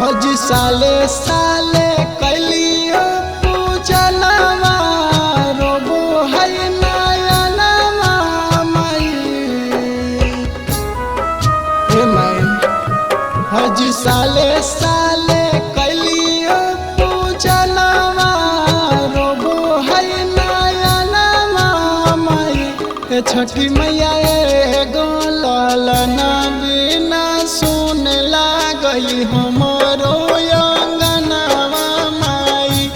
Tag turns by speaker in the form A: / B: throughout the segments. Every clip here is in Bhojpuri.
A: हज साले साले कैलियो पूजनवा रोबो है नयनवा माई हे माई। हज साले साले कैलियो पूजनवा रोबो है नयनवा माई। छठी मैया एगो लालना बिना सुन लागई हमरो अंगनवा माई।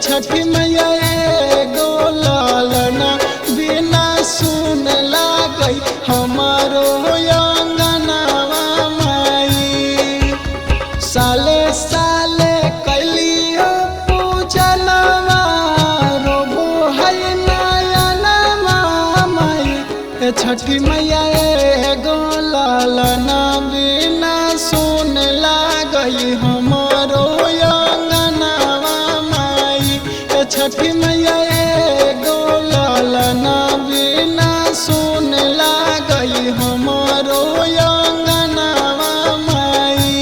A: छठी मैया एगो लालना बिना सुन लागई हमरो अंगनवा माई। साले साले कैलियो पूजनवा रोबो है नयनवा माई। छठी मैया एगो लालना बिना सुन लागई हमरो अंगनवा माई। छठी मैया एगो लालना बिना सुन लागई हमरो अंगनवा माई।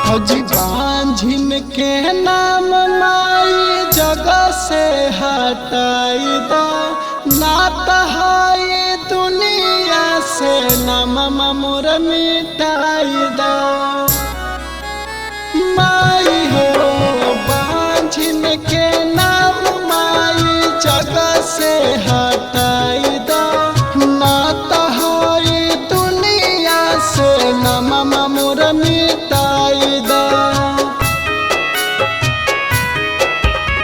A: हज बांझिन के नाम माई जगह से हटाई दा नात है दुनिया से नाम मोर मिटाई दा माई हो। बांझिन के नाम माई जगह से हटाई दा नात है दुनिया से नाम मोर मिटाई दा।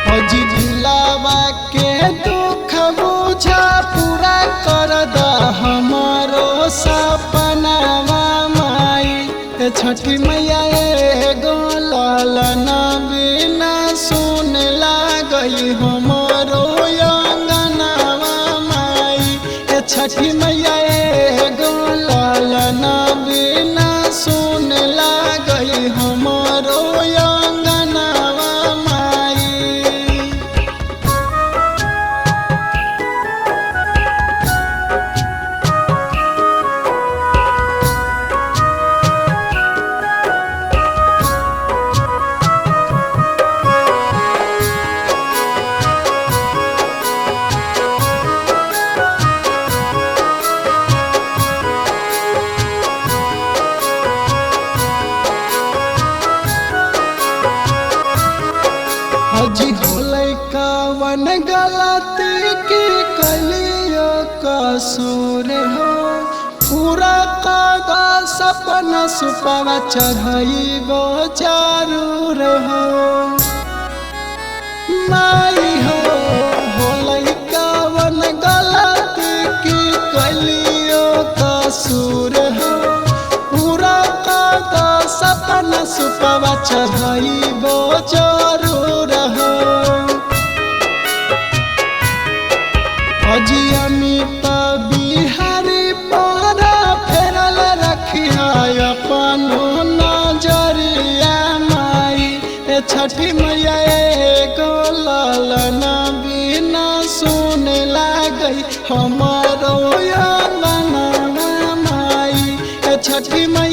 A: हज दिलावा के दुख बुझा पूरा कर दा हमारो सपनावा माई। छठी मैया एगो लालना बिना सुन लागई हमरो अंगनवा माई। छठी मैया एगो लालना बिना सुन लागई हमरो अंगनवा माई। हज होलै कवन गलती की कलियो कसूर हो पूरा कागा सपना सुपवा चढ़ाइबो जरूर हो माई हो। होलै कवन गलती की कलियो कसूर हो पूरा कागा सपना सुपवा चढ़ाइबो जरूर हो। हज अमित बिहारी पर फेरल रखिया अपनो नजरिया माई। छठी मैया एगो लालना बिना सुन लागई हमरो अंगनवा माई। छठी मैया